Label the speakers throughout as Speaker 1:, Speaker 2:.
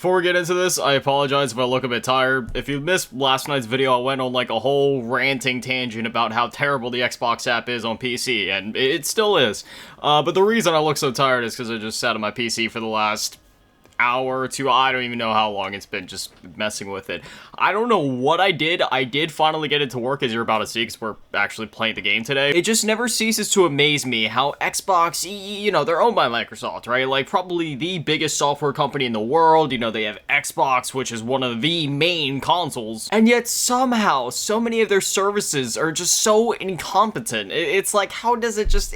Speaker 1: Before we get into this, I apologize if I look a bit tired. If you missed last night's video, I went on like a whole ranting tangent about how terrible the Xbox app is on PC, and it still is. But the reason I look so tired is because I just sat on my PC for the last hour or two. I don't even know how long it's been just messing with it. I don't know what I did. I did finally get it to work, as you're about to see, because we're actually playing the game today. It just never ceases to amaze me how Xbox, you know, they're owned by Microsoft, right? Like, probably the biggest software company in the world. You know, they have Xbox, which is one of the main consoles, and yet somehow so many of their services are just so incompetent. It's like, how does it just,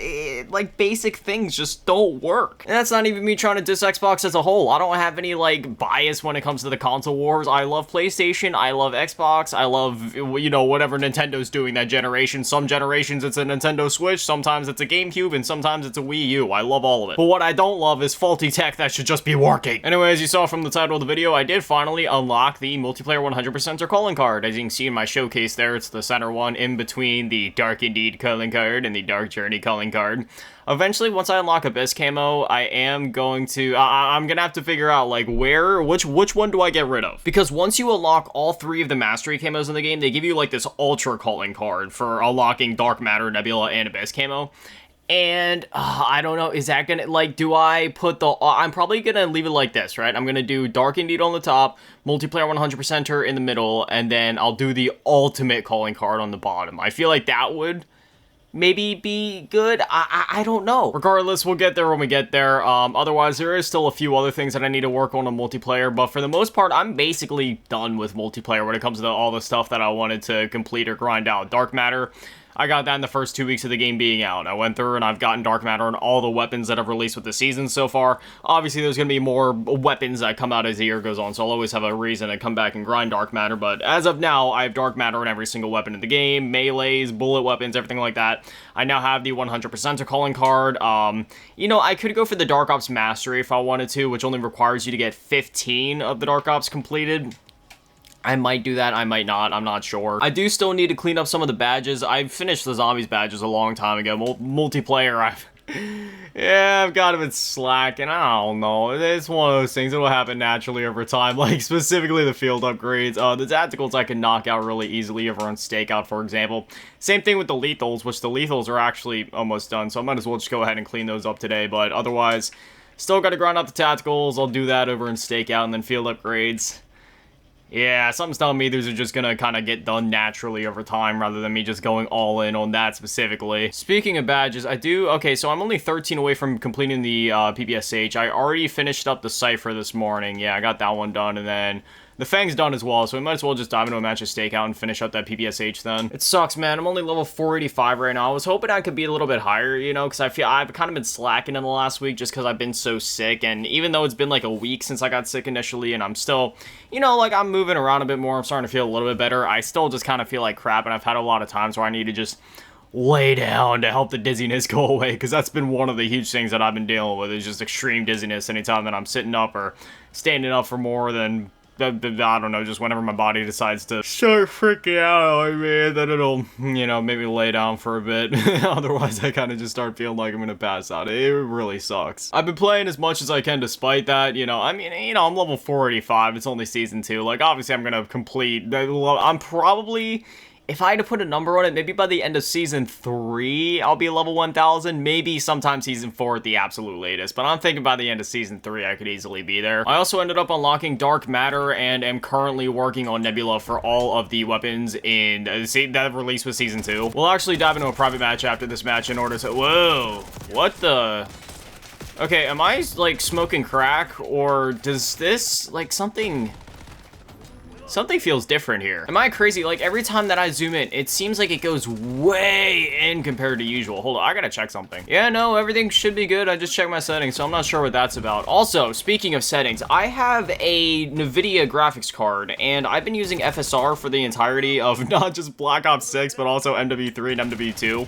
Speaker 1: like, basic things just don't work? And that's not even me trying to diss Xbox as a whole. I don't have any, like, bias when it comes to the console wars. I love PlayStation, I love Xbox, I love, you know, whatever Nintendo's doing that generation. Some generations it's a Nintendo Switch, sometimes it's a GameCube, and sometimes it's a Wii U. I love all of it. But what I don't love is faulty tech that should just be working. Anyway, as you saw from the title of the video, I did finally unlock the multiplayer 100%er calling card. As you can see in my showcase there, it's the center one in between the Dark Indeed calling card and the Dark Journey calling card. Eventually, once I unlock Abyss camo, I am going to, I'm gonna have to figure out, like, which one do I get rid of? Because once you unlock all three of the mastery camos in the game, they give you, like, this ultra calling card for unlocking Dark Matter, Nebula, and Abyss camo. And, I don't know, is that gonna, like, do I put the, I'm probably gonna leave it like this, right? I'm gonna do Dark Indeed on the top, multiplayer 100%er in the middle, and then I'll do the ultimate calling card on the bottom. I feel like that would maybe be good. I don't know. Regardless, we'll get there when we get there. Otherwise, there is still a few other things that I need to work on multiplayer, but for the most part, I'm basically done with multiplayer when it comes to all the stuff that I wanted to complete or grind out. Dark Matter, I got that in the first 2 weeks of the game being out. I went through and I've gotten Dark Matter on all the weapons that I've released with the season so far. Obviously, there's going to be more weapons that come out as the year goes on, so I'll always have a reason to come back and grind Dark Matter, but as of now, I have Dark Matter on every single weapon in the game, melees, bullet weapons, everything like that. I now have the 100%er calling card. You know, I could go for the Dark Ops Mastery if I wanted to, which only requires you to get 15 of the Dark Ops completed. I might do that, I might not, I'm not sure. I do still need to clean up some of the badges. I finished the Zombies badges a long time ago. Multiplayer, I've got a bit slack, and I don't know. It's one of those things that will happen naturally over time, like specifically the field upgrades. The tacticals I can knock out really easily over on Stakeout, for example. Same thing with the lethals, which the lethals are actually almost done, so I might as well just go ahead and clean those up today, but otherwise, still got to grind out the tacticals. I'll do that over in Stakeout, and then field upgrades. Yeah, something's telling me these are just gonna kind of get done naturally over time rather than me just going all in on that specifically. Speaking of badges, okay, so I'm only 13 away from completing the PPSH. I already finished up the Cypher this morning. Yeah, I got that one done, and then the Fang's done as well, so we might as well just dive into a match of Stakeout and finish up that PPSH then. It sucks, man. I'm only level 485 right now. I was hoping I could be a little bit higher, you know, because I feel I've kind of been slacking in the last week just because I've been so sick, and even though it's been like a week since I got sick initially, and I'm still, you know, like I'm moving around a bit more, I'm starting to feel a little bit better, I still just kind of feel like crap, and I've had a lot of times where I need to just lay down to help the dizziness go away, because that's been one of the huge things that I've been dealing with, is just extreme dizziness anytime that I'm sitting up or standing up for more than, I don't know, just whenever my body decides to start freaking out on me, then it'll, you know, maybe lay down for a bit. Otherwise, I kind of just start feeling like I'm gonna pass out. It really sucks. I've been playing as much as I can despite that, you know. I mean, you know, I'm level 485. It's only Season 2. Like, obviously, I'm gonna complete. I'm probably, if I had to put a number on it, maybe by the end of Season 3, I'll be level 1000. Maybe sometime Season 4 at the absolute latest. But I'm thinking by the end of Season 3, I could easily be there. I also ended up unlocking Dark Matter and am currently working on Nebula for all of the weapons in that released with Season 2. We'll actually dive into a private match after this match in order to... Whoa! What the... Okay, am I, like, smoking crack? Or does this, like, something feels different here. Am I crazy? Like, every time that I zoom in, it seems like it goes way in compared to usual. Hold on, I gotta check something. Yeah, no, everything should be good. I just checked my settings, so I'm not sure what that's about. Also, speaking of settings, I have a NVIDIA graphics card, and I've been using FSR for the entirety of not just Black Ops 6, but also MW3 and MW2.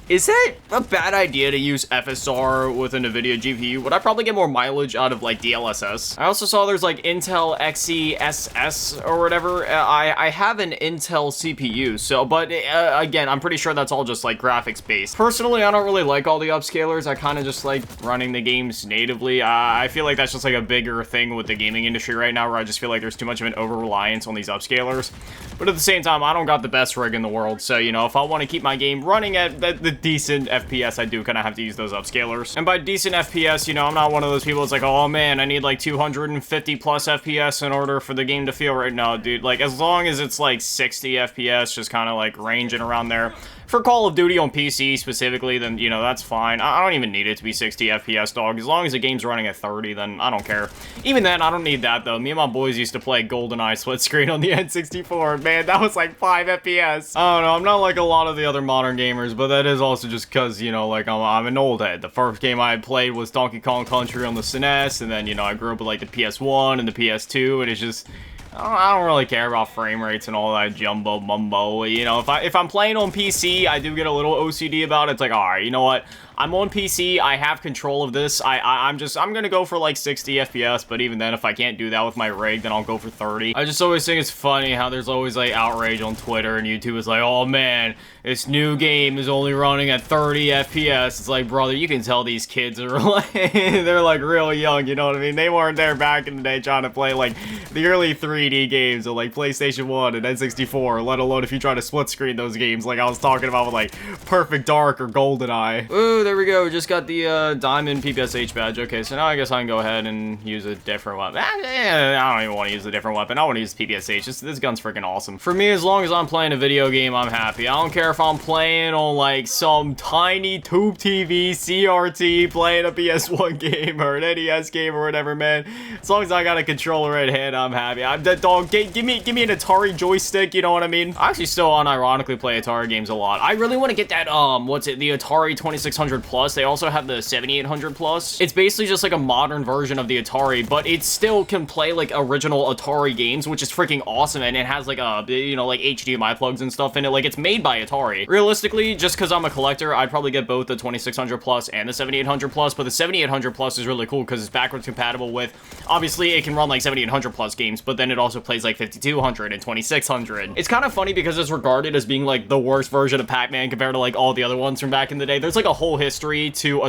Speaker 1: Is it a bad idea to use FSR with a NVIDIA GPU? Would I probably get more mileage out of like DLSS? I also saw there's like Intel Xe SS or whatever. I have an Intel CPU, so, but again, I'm pretty sure that's all just like graphics based. Personally, I don't really like all the upscalers. I kind of just like running the games natively. I feel like that's just like a bigger thing with the gaming industry right now, where I just feel like there's too much of an over-reliance on these upscalers. But at the same time, I don't got the best rig in the world, so, you know, if I want to keep my game running at the decent FPS, I do kind of have to use those upscalers. And by decent FPS, you know, I'm not one of those people that's like, oh man, I need like 250 plus FPS in order for the game to feel right. No, dude, like, as long as it's like 60 FPS, just kind of like ranging around there. For Call of Duty on PC specifically, then, you know, that's fine. I don't even need it to be 60 FPS, dog. As long as the game's running at 30, then I don't care. Even then, I don't need that, though. Me and my boys used to play GoldenEye split screen on the N64. Man, that was like 5 FPS. I don't know, I'm not like a lot of the other modern gamers, but that is also just because, you know, like, I'm an old head. The first game I had played was Donkey Kong Country on the SNES, and then, you know, I grew up with, like, the PS1 and the PS2, and it's just... I don't really care about frame rates and all that jumbo mumbo. You know, if I'm playing on PC, I do get a little OCD about it. It's like, all right, you know what? I'm on PC, I have control of this, I'm gonna go for like 60 FPS, but even then, if I can't do that with my rig, then I'll go for 30. I just always think it's funny how there's always like outrage on Twitter, and YouTube is like, oh man, this new game is only running at 30 FPS. It's like, brother, you can tell these kids are like, they're like real young, you know what I mean? They weren't there back in the day trying to play like the early 3D games of like PlayStation 1 and N64, let alone if you try to split screen those games like I was talking about with like Perfect Dark or GoldenEye. Ooh, there we go. We just got the Diamond PPSH badge. Okay, so now I guess I can go ahead and use a different weapon. I don't even want to use a different weapon. I want to use PPSH. This gun's freaking awesome. For me, as long as I'm playing a video game, I'm happy. I don't care if I'm playing on like some tiny tube TV CRT, playing a PS1 game or an NES game or whatever, man. As long as I got a controller at hand, I'm happy. I'm that dog. Give me an Atari joystick. You know what I mean? I actually still unironically play Atari games a lot. I really want to get that what's it? The Atari 2600 Plus. They also have the 7800 Plus. It's basically just like a modern version of the Atari, but it still can play like original Atari games, which is freaking awesome. And it has like a, you know, like HDMI plugs and stuff in it. Like, it's made by Atari. Realistically, just because I'm a collector, I'd probably get both the 2600 Plus and the 7800 Plus, but the 7800 Plus is really cool because it's backwards compatible with, obviously it can run like 7800 Plus games, but then it also plays like 5200 and 2600. It's kind of funny because it's regarded as being like the worst version of Pac-Man compared to like all the other ones from back in the day. There's like a whole history to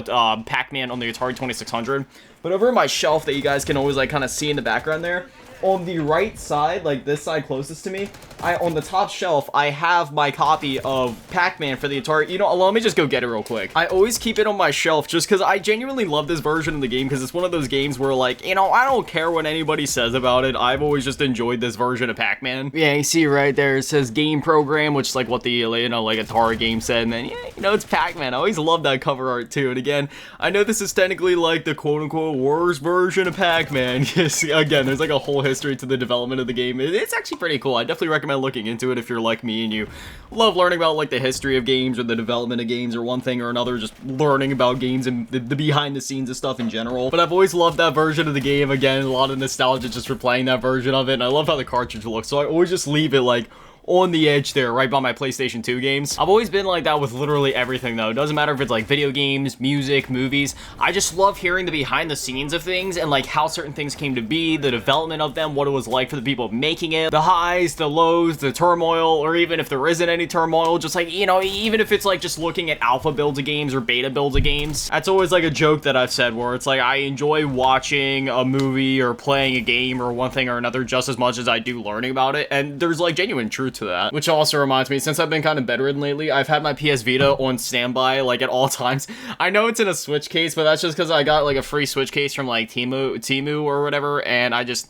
Speaker 1: Pac-Man on the Atari 2600, but over my shelf that you guys can always like kind of see in the background there, on the right side, like this side closest to me, on the top shelf, I have my copy of Pac-Man for the Atari. You know, let me just go get it real quick. I always keep it on my shelf just because I genuinely love this version of the game, because it's one of those games where, like, you know, I don't care what anybody says about it. I've always just enjoyed this version of Pac-Man. Yeah, you see right there, it says game program, which is like what the, you know, like Atari game said, and then, yeah, you know, it's Pac-Man. I always love that cover art too. And again, I know this is technically like the quote-unquote worst version of Pac-Man, because again, there's like a whole history to the development of the game. It's actually pretty cool. I definitely recommend looking into it if you're like me and you love learning about like the history of games or the development of games or one thing or another, just learning about games and the behind the scenes of stuff in general. But I've always loved that version of the game. Again, a lot of nostalgia just for playing that version of it, and I love how the cartridge looks, so I always just leave it like on the edge there, right by my PlayStation 2 games. I've always been like that with literally everything though. It doesn't matter if it's like video games, music, movies. I just love hearing the behind the scenes of things and like how certain things came to be, the development of them, what it was like for the people making it, the highs, the lows, the turmoil, or even if there isn't any turmoil, just like, you know, even if it's like just looking at alpha builds of games or beta builds of games. That's always like a joke that I've said where it's like I enjoy watching a movie or playing a game or one thing or another just as much as I do learning about it, and there's like genuine truth to that. Which also reminds me, since I've been kind of bedridden lately, I've had my PS Vita on standby like at all times. I know it's in a Switch case, but that's just because I got like a free Switch case from like Temu or whatever, and I just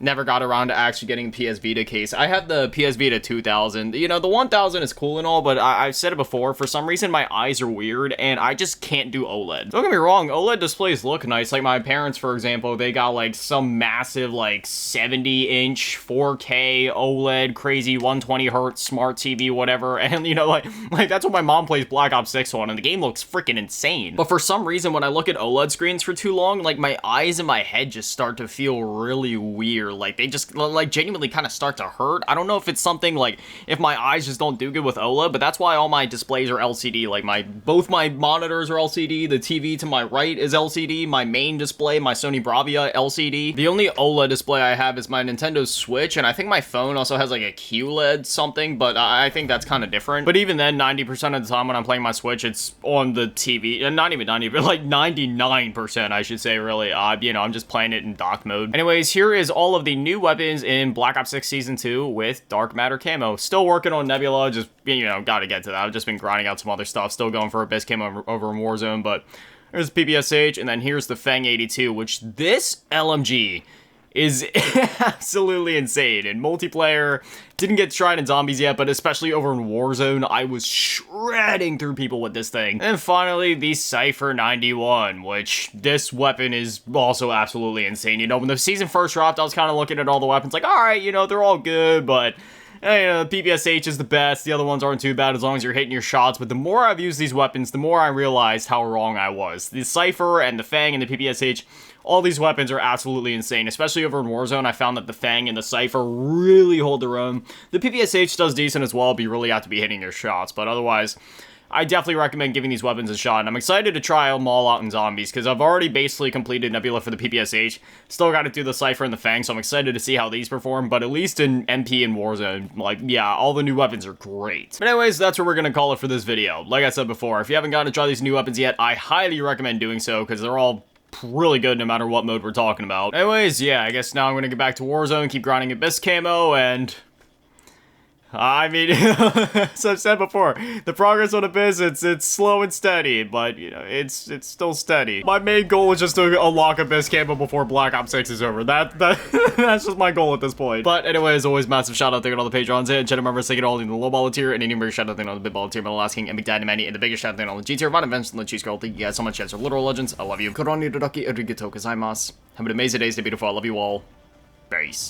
Speaker 1: never got around to actually getting a PS Vita case. I have the PS Vita 2000. You know, the 1000 is cool and all, but I've said it before, for some reason my eyes are weird, and I just can't do OLED. Don't get me wrong, OLED displays look nice. Like my parents, for example, they got like some massive like 70-inch 4K OLED, crazy 120 hertz smart TV, whatever, and you know, like that's what my mom plays Black Ops 6 on, and the game looks freaking insane. But for some reason, when I look at OLED screens for too long, like my eyes and my head just start to feel really weird. here, like, they just, like, genuinely kind of start to hurt. I don't know if it's something, like, if my eyes just don't do good with OLED, but that's why all my displays are LCD. Like, both my monitors are LCD, the TV to my right is LCD, my main display, my Sony Bravia, LCD. The only OLED display I have is my Nintendo Switch, and I think my phone also has, like, a QLED something, but I think that's kind of different. But even then, 90% of the time when I'm playing my Switch, it's on the TV, and not even 90, but like 99%, I should say, really. You know, I'm just playing it in dock mode. Anyways, here is all of the new weapons in Black Ops 6 Season 2 with Dark Matter camo. Still working on Nebula, just, you know, gotta get to that. I've just been grinding out some other stuff, still going for Abyss camo over in Warzone, but there's PPSH, and then here's the Fang 82, which this LMG is absolutely insane. In multiplayer, didn't get tried in zombies yet, but especially over in Warzone, I was shredding through people with this thing. And finally, the Cypher 91, which this weapon is also absolutely insane. You know, when the season first dropped, I was kind of looking at all the weapons like, alright, you know, they're all good, but you know, PPSH is the best, the other ones aren't too bad as long as you're hitting your shots, but the more I've used these weapons, the more I realized how wrong I was. The Cypher and the Fang and the PPSH, all these weapons are absolutely insane, especially over in Warzone. I found that the Fang and the Cypher really hold their own. The PPSH does decent as well, but you really have to be hitting your shots, but otherwise, I definitely recommend giving these weapons a shot, and I'm excited to try them all out in zombies, because I've already basically completed Nebula for the PPSH, still got to do the Cypher and the Fang, so I'm excited to see how these perform, but at least in MP and Warzone, like, yeah, all the new weapons are great. But anyways, that's what we're going to call it for this video. Like I said before, if you haven't gotten to try these new weapons yet, I highly recommend doing so, because they're all really good no matter what mode we're talking about. Anyways, yeah, I guess now I'm going to get back to Warzone, keep grinding Abyss camo, and I mean, as I've said before, the progress on Abyss, it's slow and steady, but, you know, it's still steady. My main goal is just to unlock Abyss camo before Black Ops 6 is over. That's just my goal at this point. But anyways, always massive shout out there to all the patrons and channel members taking all in the low baller tier, and any member shout out there on the big baller tier, Metal Last King, and Big Daddy Manny, and the biggest shout out there on the G tier, Von Events, and the Cheese Girl. Thank you guys so much, guys are literal legends. I love you. Koroni Dodaki Arigatou gozaimasu. Have an amazing day, stay beautiful. I love you all. Peace.